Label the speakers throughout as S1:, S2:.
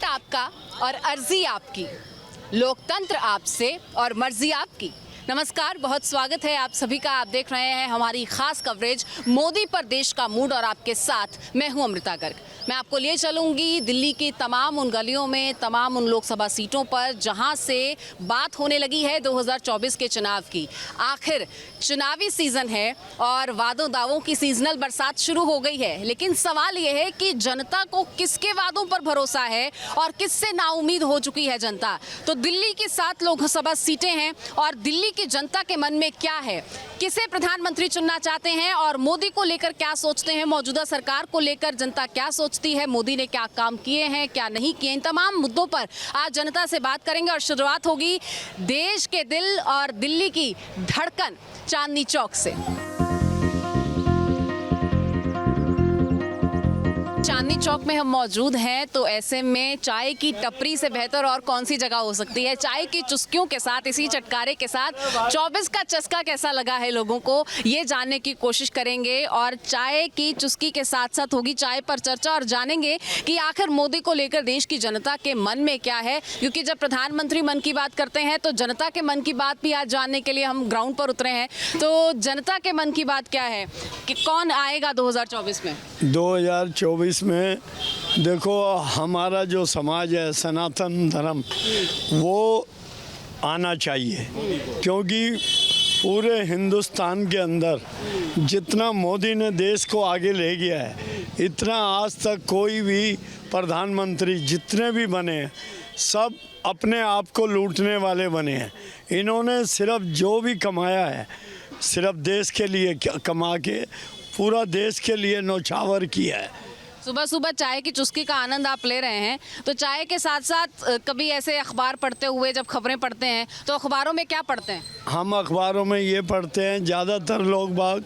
S1: Vote आपका और अर्जी आपकी, लोकतंत्र आपसे और मर्जी आपकी। नमस्कार, बहुत स्वागत है आप सभी का। आप देख रहे हैं हमारी खास कवरेज मोदी पर देश का मूड और आपके साथ मैं हूं अमृता गर्ग। मैं आपको लिए चलूंगी दिल्ली की तमाम उन गलियों में, तमाम उन लोकसभा सीटों पर जहां से बात होने लगी है 2024 के चुनाव की। आखिर चुनावी सीजन है और वादों दावों की सीजनल बरसात शुरू हो गई है, लेकिन सवाल यह है कि जनता को किसके वादों पर भरोसा है और किससे नाउम्मीद हो चुकी है जनता। तो दिल्ली की 7 लोकसभा सीटें हैं और दिल्ली की जनता के मन में क्या है, किसे प्रधानमंत्री चुनना चाहते हैं और मोदी को लेकर क्या सोचते हैं, मौजूदा सरकार को लेकर जनता क्या सोचती है, मोदी ने क्या काम किए हैं क्या नहीं किए, इन तमाम मुद्दों पर आज जनता से बात करेंगे। और शुरुआत होगी देश के दिल और दिल्ली की धड़कन चांदनी चौक से। चांदनी चौक में हम मौजूद हैं, तो ऐसे में चाय की टपरी से बेहतर और कौन सी जगह हो सकती है। चाय की चुस्कियों के साथ, इसी चटकारे के साथ 24 का चस्का कैसा लगा है लोगों को, ये जानने की कोशिश करेंगे। और चाय की चुस्की के साथ साथ होगी चाय पर चर्चा और जानेंगे कि आखिर मोदी को लेकर देश की जनता के मन में क्या है। क्योंकि जब प्रधानमंत्री मन की बात करते हैं तो जनता के मन की बात भी आज जानने के लिए हम ग्राउंड पर उतरे हैं। तो जनता के मन की बात क्या है कि कौन आएगा 2024 में?
S2: 2024 में देखो, हमारा जो समाज है सनातन धर्म वो आना चाहिए, क्योंकि पूरे हिंदुस्तान के अंदर जितना मोदी ने देश को आगे ले गया है, इतना आज तक कोई भी प्रधानमंत्री जितने भी बने हैं सब अपने आप को लूटने वाले बने हैं। इन्होंने सिर्फ जो भी कमाया है सिर्फ देश के लिए कमा के पूरा देश के लिए नौछावर किया है।
S1: सुबह सुबह चाय की चुस्की का आनंद आप ले रहे हैं, तो चाय के साथ साथ कभी ऐसे अखबार पढ़ते हुए जब खबरें पढ़ते हैं तो अखबारों में क्या पढ़ते हैं? हम
S2: अखबारों में ये पढ़ते हैं, ज़्यादातर लोग बाग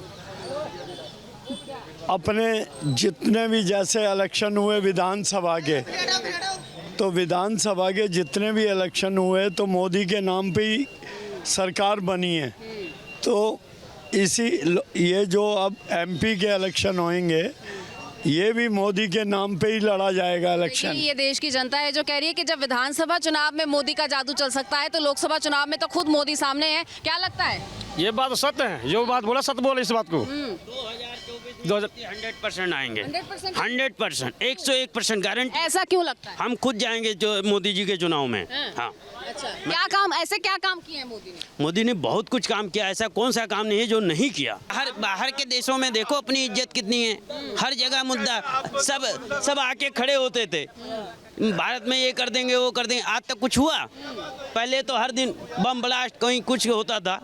S2: अपने जितने भी जैसे इलेक्शन हुए विधानसभा के, तो विधानसभा के जितने भी इलेक्शन हुए तो मोदी के नाम पे ही सरकार बनी है। तो ये जो अब एमपी के इलेक्शन होंगे ये भी मोदी के नाम पे ही लड़ा जाएगा इलेक्शन।
S1: ये देश की जनता है जो कह रही है कि जब विधानसभा चुनाव में मोदी का जादू चल सकता है तो लोकसभा चुनाव में तो खुद मोदी सामने है। क्या लगता है?
S3: ये बात सत्य है, जो बात बोला सत्य बोले इस बात को। 100% आएंगे, 100%, 101% गारंटी।
S1: ऐसा क्यों लगता है?
S3: हम खुद जाएंगे जो मोदी जी के चुनाव में। हाँ।
S1: अच्छा, क्या काम, ऐसे क्या काम किए हैं मोदी ने?
S3: मोदी ने बहुत कुछ काम किया, ऐसा कौन सा काम नहीं है जो नहीं किया। बाहर के देशों में देखो अपनी इज्जत कितनी है, हर जगह मुद्दा, सब आके खड़े होते थे। भारत में ये कर देंगे वो कर देंगे, आज तक कुछ हुआ? पहले तो हर दिन बम ब्लास्ट कहीं कुछ होता था,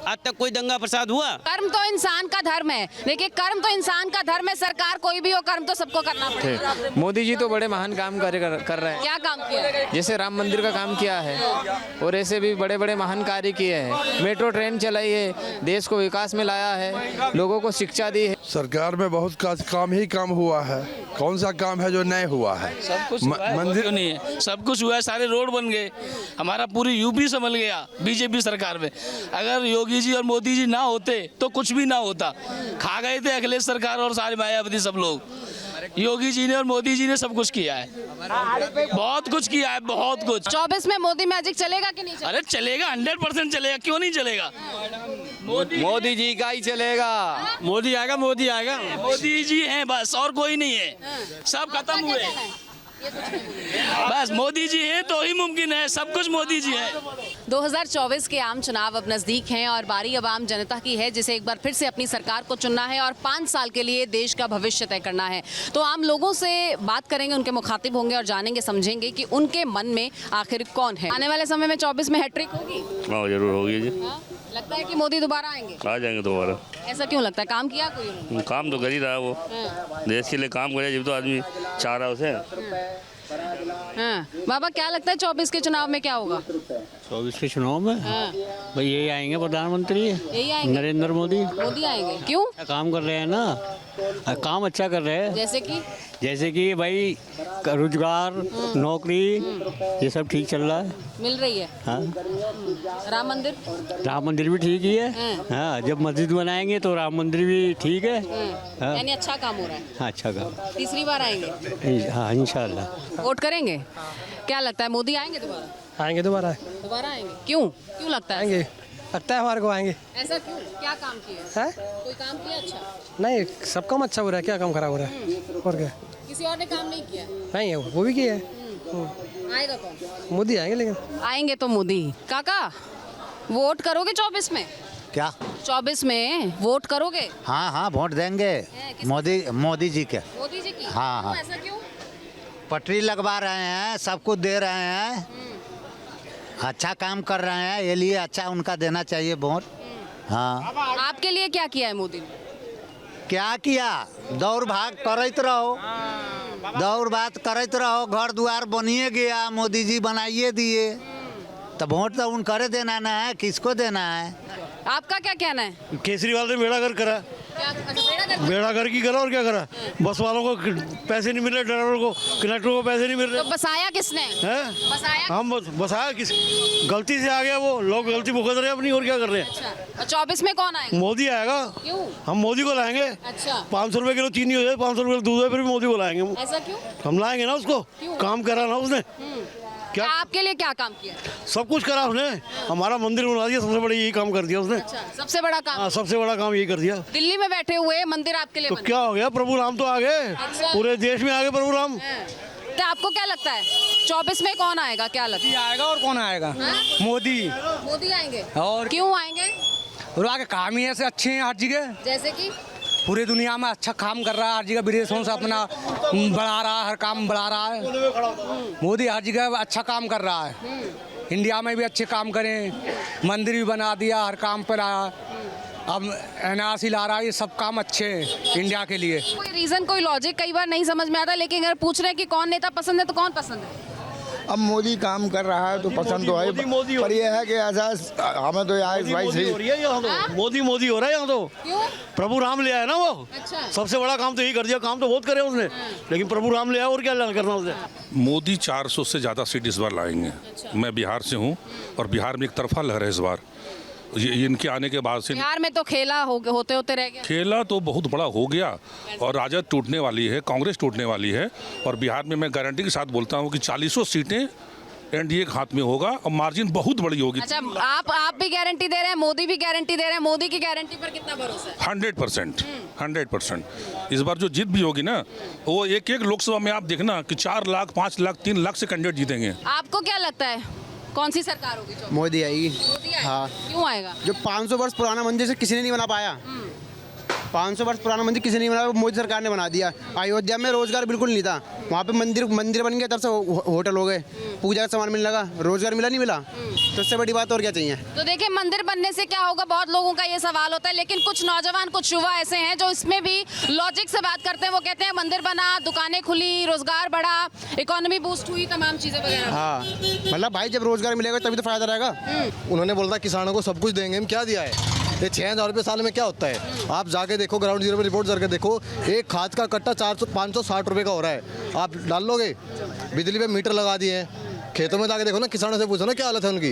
S3: आज तक कोई दंगा फसाद हुआ?
S1: कर्म तो इंसान का धर्म है। देखिए, कर्म तो इंसान का धर्म है, सरकार कोई भी हो कर्म तो सबको करना पड़ेगा।
S4: मोदी जी तो बड़े महान काम कर रहे हैं।
S1: क्या काम किया?
S4: जैसे राम मंदिर का काम किया है और ऐसे भी बड़े बड़े महान कार्य किए हैं। मेट्रो ट्रेन चलाई है, देश को विकास में लाया है, लोगों को शिक्षा दी है।
S5: सरकार में बहुत काम ही काम हुआ है, कौन सा काम है जो नहीं हुआ है?
S6: सब कुछ मंदिर नहीं है, सब कुछ हुआ है, सारे रोड बन गए, हमारा पूरी यूपी संभल गया बीजेपी सरकार में। अगर योगी जी और मोदी जी ना होते तो कुछ भी ना होता। खा गए थे अखिलेश सरकार और सारे मायावती सब लोग। योगी जी ने और मोदी जी ने सब कुछ किया है, बहुत कुछ किया है, बहुत कुछ।
S1: 24 में मोदी मैजिक चलेगा कि नहीं चलेगा?
S6: अरे चलेगा, 100% चलेगा, क्यों नहीं चलेगा?
S4: मोदी जी का ही चलेगा।
S3: मोदी आएगा, मोदी आएगा।
S6: मोदी जी हैं बस, और कोई नहीं है, सब खत्म हुए। बस मोदी जी हैं तो ही मुमकिन है, सब कुछ मोदी जी है।
S1: 2024 के आम चुनाव अब नजदीक हैं और बारी अब आम जनता की है, जिसे एक बार फिर से अपनी सरकार को चुनना है और 5 साल के लिए देश का भविष्य तय करना है। तो आम लोगों से बात करेंगे, उनके मुखातिब होंगे और जानेंगे समझेंगे कि उनके मन में आखिर कौन है। आने वाले समय में 24 में हैट्रिक होगी?
S7: हाँ जरूर होगी जी।
S1: लगता है कि मोदी दोबारा आएंगे?
S7: आ जाएंगे दोबारा।
S1: ऐसा क्यों लगता है? काम किया कोई उन्होंने?
S7: काम तो कर ही रहा है वो। देश के लिए काम करे जब तो आदमी चाह रहा है उसे।
S1: हाँ बाबा, क्या लगता है 24 के चुनाव में क्या होगा?
S8: 24 के चुनाव में
S1: हाँ,
S8: भाई यही आएंगे प्रधानमंत्री
S1: यही आएंगे,
S8: नरेंद्र मोदी।
S1: मोदी आएंगे। क्यों?
S8: काम कर रहे हैं ना, काम अच्छा कर रहे हैं।
S1: जैसे कि
S8: भाई रोजगार, नौकरी, ये सब ठीक चल रहा है।
S1: मिल रही है।
S8: हाँ,
S1: राम मंदिर,
S8: राम मंदिर भी ठीक ही है। हाँ, जब मस्जिद बनाएंगे तो राम मंदिर भी ठीक है। हाँ,
S1: यानी अच्छा काम हो रहा है।
S8: हाँ, अच्छा काम।
S1: तीसरी बार आएंगे,
S8: हाँ, इंशाल्लाह।
S1: वोट करेंगे। क्या लगता है, मोदी आएंगे दोबारा?
S9: आएंगे दोबारा।
S1: दोबारा आएंगे? क्यों लगता है?
S9: आएंगे, लगता है हमारे को आएंगे।
S1: ऐसा क्यों? क्या काम किया
S9: है?
S1: कोई काम किया अच्छा?
S9: नहीं, सब काम अच्छा हो रहा है, क्या काम खराब हो रहा है? और क्या?
S1: किसी और ने काम नहीं किया?
S9: नहीं है, वो भी किया है।
S1: आएगा कौन?
S9: मोदी आएंगे। लेकिन
S1: आएंगे तो मोदी। काका, वोट करोगे 24 में?
S10: क्या?
S1: 24 में वोट करोगे?
S10: हाँ हाँ, वोट देंगे मोदी जी के।
S1: मोदी जी की?
S10: हाँ, हाँ।
S1: ऐसा क्यों?
S10: पटरी लगवा रहे हैं, सब कुछ दे रहे हैं, अच्छा काम कर रहे हैं, ये लिए अच्छा उनका देना चाहिए वोट। हाँ।
S1: आपके लिए क्या किया है मोदी ने?
S10: क्या किया? दौड़ भाग करते रहो, दौड़ बात करते रहो, घर द्वार बनिए गया, मोदी जी बनाइए दिए, तो वोट तो उनकरे देना ना है, किसको देना है?
S1: आपका क्या कहना है?
S2: केजरीवाल ने बेड़ा कर करा, बेड़ा कर की करा और क्या करा। बस वालों को पैसे नहीं मिल रहे, ड्राइवर को, कंडक्टर को पैसे नहीं मिल रहे।
S1: तो बसाया किसने?
S2: हैं?
S1: बसाया?
S2: हम बसाया किस गलती से आ गया, वो लोग गलती भुगत रहे हैं अपनी, और क्या कर रहे हैं।
S1: अच्छा, 24 में कौन आएगा?
S2: मोदी आएगा।
S1: क्यों?
S2: हम मोदी को लाएंगे।
S1: अच्छा,
S2: 500 रुपए किलो चीनी हो जाए, 500 रुपए दूध है, फिर भी मोदी को लाएंगे।
S1: ऐसा क्यों?
S2: हम लाएंगे ना उसको, काम करा ना उसने। क्या
S1: आपके लिए क्या काम किया?
S2: सब कुछ करा उसने, हमारा मंदिर बना दिया, सबसे बड़ा यही काम कर दिया उसने।
S1: अच्छा, सबसे बड़ा काम।
S2: हाँ, सबसे बड़ा काम यही कर दिया।
S1: दिल्ली में बैठे हुए मंदिर आपके लिए
S2: तो
S1: बने।
S2: क्या हो गया, प्रभु राम तो आ गए, पूरे देश में आ गए प्रभु राम।
S1: तो आपको क्या लगता है 24 में कौन आएगा? क्या लगता है?
S9: आएगा और कौन आएगा? मोदी।
S1: मोदी आएंगे।
S9: और
S1: क्यों आएंगे?
S9: और आगे काम ही ऐसे अच्छे हैं हर जगह,
S1: जैसे कि
S9: पूरी दुनिया में अच्छा काम कर रहा है, हर जगह विदेशों से अपना बढ़ा रहा है, हर काम बढ़ा रहा है। मोदी हर जगह अच्छा काम कर रहा है, इंडिया में भी अच्छे काम करें, मंदिर भी बना दिया, हर काम पर आया, अब NRC ला रहा है, ये सब काम अच्छे हैं इंडिया के लिए।
S1: कोई रीजन, कोई लॉजिक कई बार नहीं समझ में आता, लेकिन अगर पूछ रहे हैं कि कौन नेता पसंद है तो कौन पसंद है?
S11: अब मोदी काम कर रहा है तो पसंद तो है, पर ये है कि ऐसा हमें तो यार भाई सही
S2: मोदी मोदी हो रहा है यहाँ तो।
S1: क्यों?
S2: प्रभु राम ले आया ना वो।
S1: अच्छा।
S2: सबसे बड़ा काम तो यही कर दिया, काम तो बहुत करे उसने, लेकिन प्रभु राम ले आया, और क्या करना उसने।
S12: मोदी 400 से ज़्यादा सीट इस बार लाएंगे। मैं बिहार से हूँ और बिहार में एक तरफा लहर है इस बार। ये इनके आने के बाद से
S1: बिहार में तो खेला होते होते रह गया।
S12: खेला तो बहुत बड़ा हो गया और राजद टूटने वाली है, कांग्रेस टूटने वाली है, और बिहार में मैं गारंटी के साथ बोलता हूँ कि 40 सीटें NDA के हाथ में होगा और मार्जिन बहुत बड़ी होगी।
S1: अच्छा, आप भी गारंटी दे रहे हैं, मोदी भी गारंटी दे रहे हैं, मोदी की गारंटी पर कितना भरोसा है?
S12: 100%। इस बार जो जीत भी होगी ना, वो एक लोकसभा में आप देखना कि 4 लाख, 5 लाख, 3 लाख से कैंडिडेट जीतेंगे।
S1: आपको क्या लगता है कौन सी सरकार होगी?
S11: मोदी आएगी।
S1: मोदी आएगा।
S11: हाँ।
S1: क्यों आएगा?
S11: जो 500 वर्ष पुराना मंदिर से किसी ने नहीं बना पाया, 500 वर्ष पुराना मंदिर किसी ने नहीं बनाया, मोदी सरकार ने बना दिया। अयोध्या में रोजगार बिल्कुल नहीं था, वहाँ पे मंदिर बन गया, तब से होटल हो गए, पूजा का सामान मिलने लगा, रोजगार मिला नहीं मिला, तो इससे बड़ी बात और क्या चाहिए।
S1: तो देखिए, मंदिर बनने से क्या होगा, बहुत लोगों का ये सवाल होता है, लेकिन कुछ नौजवान, कुछ युवा ऐसे हैं जो इसमें भी लॉजिक से बात करते हैं। वो कहते हैं मंदिर बना, दुकानें खुली, रोजगार बढ़ा, इकोनॉमी बूस्ट हुई, तमाम चीजें वगैरह।
S11: हाँ, मतलब भाई जब रोजगार मिलेगा तभी तो फायदा रहेगा। उन्होंने बोला किसानों को सब कुछ देंगे, हम क्या दिया है? ये 6,000 रुपये साल में क्या होता है? आप जाके देखो, ग्राउंड जीरो पे रिपोर्ट करके देखो, एक खाद का कट्टा 560 रुपये का हो रहा है। आप डाल लोगे, बिजली पे मीटर लगा दिए हैं, खेतों में जाके देखो ना, किसानों से पूछो ना क्या हालत है उनकी।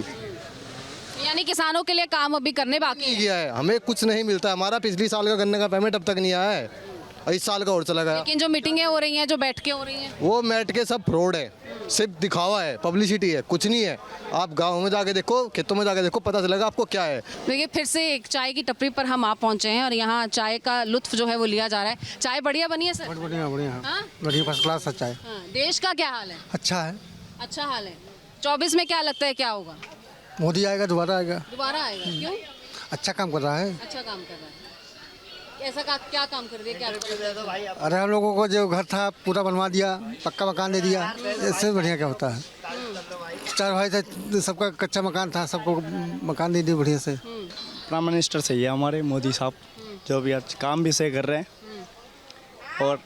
S1: यानी किसानों के लिए काम अभी करने बाकी
S11: किया है, हमें कुछ नहीं मिलता है। हमारा पिछली साल का गन्ने का पेमेंट अब तक नहीं आया है, इस साल का और चला गया।
S1: लेकिन जो मीटिंगें हो रही हैं, जो बैठकें हो रही हैं,
S11: वो मैट के सब फ्रॉड है, सिर्फ दिखावा है, पब्लिसिटी है, कुछ नहीं है। आप गाँव में जाके देखो, खेतों में जाके देखो, पता चलेगा आपको क्या है।
S1: देखिए, फिर से एक चाय की टपरी पर हम आ पहुंचे हैं और यहाँ चाय का लुत्फ जो है वो लिया जा रहा है। चाय बढ़िया बनी है सर?
S9: बढ़िया
S1: हाँ?
S9: बढ़िया, फर्स्ट क्लास अच्छा है।
S1: हाँ, देश का क्या हाल है?
S9: अच्छा है।
S1: अच्छा हाल है। 24 में क्या लगता है क्या होगा?
S9: मोदी आएगा, दोबारा आएगा।
S1: दोबारा आएगा? क्यों?
S9: अच्छा काम कर रहा है।
S1: अच्छा काम कर रहा है। ऐसा क्या काम कर दिया? क्या?
S9: अरे हम लोगों को जो घर था पूरा बनवा दिया, पक्का मकान दे दिया, इससे बढ़िया क्या होता है? 4 भाई थे, सबका कच्चा मकान था, सबको मकान दे दिए बढ़िया से।
S13: प्राइम मिनिस्टर सही है हमारे मोदी साहब, जो भी आज काम भी सही कर रहे हैं और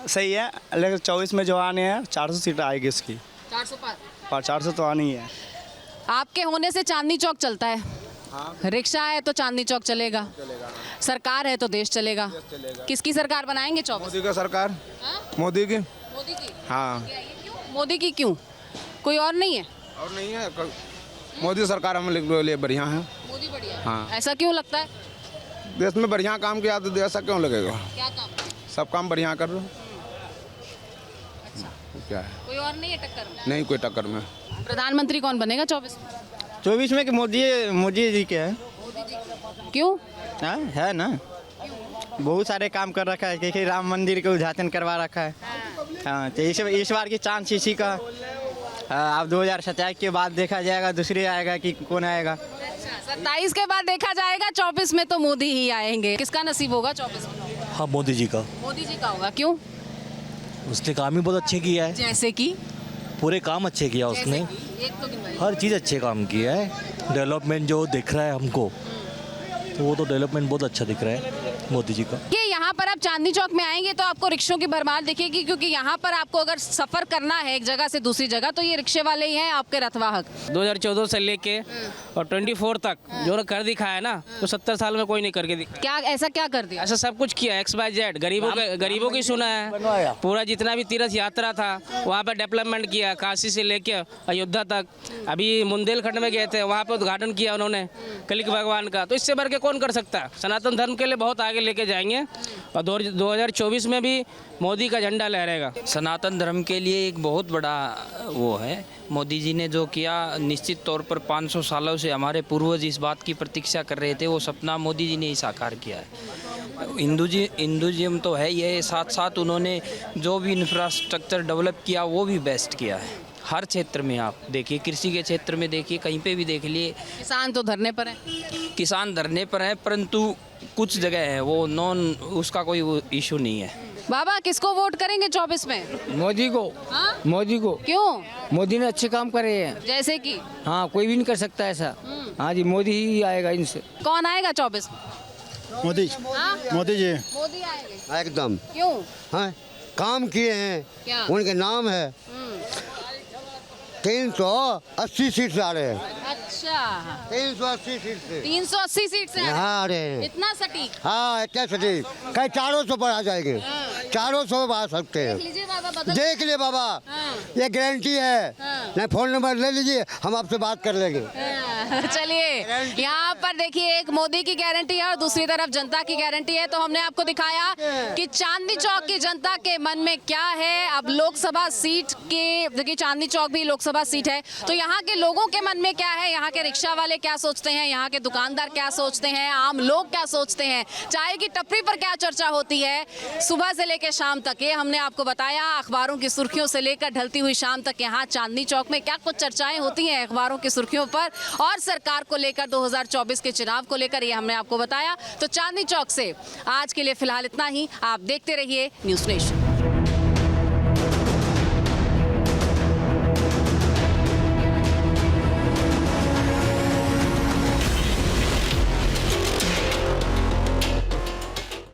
S13: सही है। लेकिन 24 में जो आने हैं 400 सीट आएगी इसकी।
S1: 400 पार?
S13: 400 तो आनी है।
S1: आपके होने से चांदनी चौक चलता है, रिक्शा है तो चांदनी चौक चलेगा, सरकार है तो देश चलेगा। किसकी सरकार बनाएंगे 24?
S14: मोदी का सरकार।
S1: हाँ?
S14: मोदी की।
S1: मोदी की।
S14: हाँ।
S1: मोदी की क्यों? कोई और नहीं है?
S14: और नहीं है, मोदी सरकार हम लोग के लिए बढ़िया है।
S1: मोदी बढ़िया।
S14: हाँ।
S1: ऐसा क्यों लगता है?
S14: देश में बढ़िया काम किया तो ऐसा क्यों लगेगा?
S1: क्या काम?
S14: सब काम बढ़िया कर रहे हो। क्या है?
S1: कोई और नहीं है टक्कर में?
S14: नहीं कोई टक्कर में।
S1: प्रधानमंत्री कौन बनेगा 24 में?
S13: 24 में कि मोदी जी के है।
S1: क्यों?
S13: हाँ है ना, बहुत सारे काम कर रखा है, क्योंकि राम मंदिर का उद्घाटन करवा रखा है। हाँ तो इस बार की चांस इसी का। अब 2027 के बाद देखा जाएगा, दूसरे आएगा कि कौन आएगा।
S1: 27 के बाद देखा जाएगा, 24 में तो मोदी ही आएंगे। किसका नसीब होगा 24 में?
S8: हाँ मोदी जी का।
S1: मोदी जी का होगा। क्यों?
S8: उसने काम ही बहुत अच्छे किया है,
S1: जैसे कि
S8: पूरे काम अच्छे किया उसने,
S1: एक तो गिनवाइए।
S8: हर चीज़ अच्छे काम किया है। डेवलपमेंट जो दिख रहा है हमको, तो वो तो डेवलपमेंट बहुत अच्छा दिख रहा है मोदी जी का।
S1: ये यहाँ पर आप चांदनी चौक में आएंगे तो आपको रिक्शों की भरमार दिखेगी, क्योंकि यहाँ पर आपको अगर सफर करना है एक जगह से दूसरी जगह तो ये रिक्शे वाले ही हैं आपके रथवाहक।
S15: 2014 से लेके और 24 तक जो कर दिखाया है ना, तो 70 साल में कोई नहीं करके दिखा।
S1: क्या ऐसा क्या कर दिया?
S15: ऐसा सब कुछ किया, XYZ, गरीबों की सुना है। पूरा जितना भी तीर्थ यात्रा था वहाँ पे डेवलपमेंट किया, काशी से लेके अयोध्या तक। अभी बुंदेलखंड में गए थे, वहाँ पे उद्घाटन किया उन्होंने कलिक भगवान का। तो इससे बढ़ के कौन कर सकता है? सनातन धर्म के लिए बहुत आगे लेके जाएंगे और 2024 में भी मोदी का झंडा लहरेगा।
S3: सनातन धर्म के लिए एक बहुत बड़ा वो है मोदी जी ने जो किया। निश्चित तौर पर 500 सालों से हमारे पूर्वज इस बात की प्रतीक्षा कर रहे थे, वो सपना मोदी जी ने ही साकार किया है। हिंदुज़म तो है ये, साथ साथ उन्होंने जो भी इंफ्रास्ट्रक्चर डेवलप किया वो भी बेस्ट किया है। हर क्षेत्र में आप देखिए, कृषि के क्षेत्र में देखिए, कहीं पे भी देख लिए।
S1: किसान तो धरने पर है।
S3: किसान धरने पर है, परंतु कुछ जगह है वो उसका कोई इशू नहीं है।
S1: बाबा किसको वोट करेंगे 24 में?
S9: मोदी को।
S1: हाँ?
S9: मोदी को।
S1: क्यों?
S9: मोदी ने अच्छे काम करे हैं।
S1: जैसे कि?
S9: हाँ कोई भी नहीं कर सकता ऐसा। हाँ जी मोदी ही आएगा इनसे।
S1: कौन आएगा 24 में?
S2: मोदी।
S1: हाँ?
S2: मोदी जी
S1: मोदी आएंगे।
S10: एकदम।
S1: क्यों?
S10: हाँ काम किए हैं,
S1: क्या?
S10: उनके नाम है। 380 सीट से आ रहे हैं।
S1: अच्छा
S10: 380 सीट से।
S1: 380 सीट से
S10: यहाँ आ रहे हैं।
S1: इतना सटीक?
S10: हाँ इतना सटीक, कहीं 400 पर आ जाएंगे। 400 पर आ सकते हैं।
S1: लीजिए बाबा, बदल।
S10: देख लिए बाबा।
S1: हाँ।
S10: ये गारंटी है।
S1: हाँ।
S10: नहीं फोन नंबर ले लीजिए, हम आपसे बात कर लेंगे।
S1: चलिए यहाँ पर देखिए, एक मोदी की गारंटी है और दूसरी तरफ जनता की गारंटी है। तो हमने आपको दिखाया कि चांदनी चौक की जनता के मन में क्या है। अब लोकसभा सीट के, देखिए चांदनी चौक भी लोकसभा सीट है, तो यहाँ के लोगों के मन में क्या है, यहाँ के रिक्शा वाले क्या सोचते हैं, यहाँ के दुकानदार क्या सोचते हैं, आम लोग क्या सोचते हैं, चाय की टपरी पर क्या चर्चा होती है, सुबह से लेकर शाम तक ये हमने आपको बताया। अखबारों की सुर्खियों से लेकर ढलती हुई शाम तक यहाँ चांदनी चौक में क्या कुछ चर्चाएं होती हैं अखबारों की सुर्खियों पर और सरकार को लेकर, 2024 के चुनाव को लेकर, ये हमने आपको बताया। तो चांदनी चौक से आज के लिए फिलहाल इतना ही। आप देखते रहिए न्यूज़ नेशन।